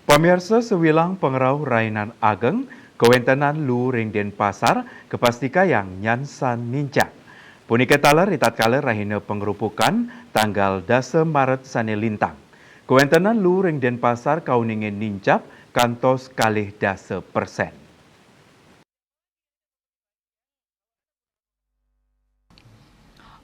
Pemirsa sewilang pengerau Rainan Ageng, kewentenan lu ring Denpasar, kepastika yang nyansan ninja. Punika taler tatkala rahina pengerupukan tanggal 10 Maret sane lintang. Kewentenan lu ring Denpasar kauningin nincap kantos kalih 10%.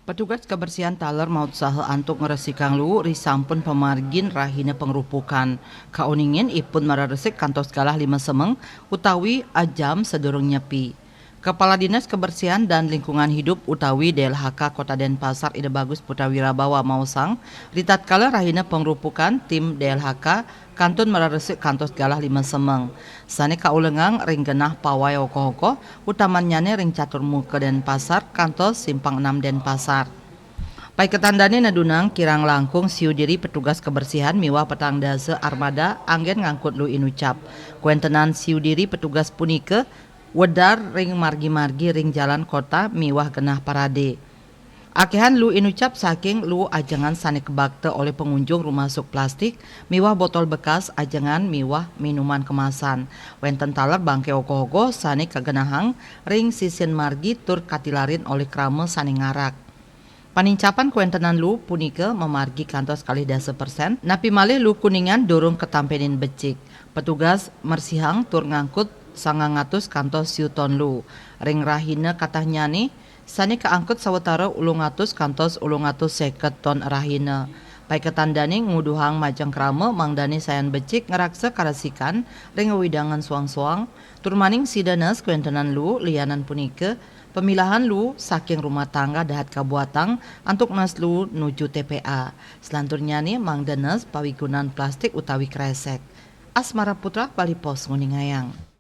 Petugas kebersihan taler mau usaha antuk ngeresikang lu risampun pemargin rahina pengrupukan. Kauningin ipun mararesik kantos kalah 5 semeng utawi ajam sedurung nyepi. Kepala Dinas Kebersihan dan Lingkungan Hidup utawi DLHK Kota Denpasar Ide Bagus Putra Wirabawa Mausang, ritatkala rahina pengrupukan tim DLHK kantun mararesik kantos galah 5 semeng. Sane kaulengang ring genah pawai oko-oko utamanyane ring catur muka Denpasar kantos simpang 6 Denpasar. Pai ketandane nadunang kirang langkung siu diri petugas kebersihan miwah petang dase armada anggen ngangkut lu inucap. Kuentenan siu diri petugas punike wedar ring margi-margi ring jalan kota miwah genah parade. Akehan lu inucap saking lu ajangan sane kebakte oleh pengunjung rumah sok plastik miwah botol bekas ajangan miwah minuman kemasan. Wenten taler bangke oko-oko sane kagenahang ring sisin margi tur katilarin oleh krame sane ngarak. Panincapan kuentenan lu punike memargi kantos kali 10%, napi malih lu kuningan dorong ketampenin becik. Petugas mersihang tur ngangkut 900 kantos siuton lu. Ring rahina katanya nih, sani keangkut sawetara 800 kantos 850 ton rahina. Pai ketandani nguduhang majang krame mangdani sayan becik ngeraksa karasikan ring widangan suang-suang. Turmaning sidanes kuentenan lu lianan punike pemilahan lu saking rumah tangga dahat kabuatang antuk nas lu nuju TPA. Selanturnya nih mangdanes pawigunan plastik utawi kresek. Asmara Putra Bali Pos Nguningayang.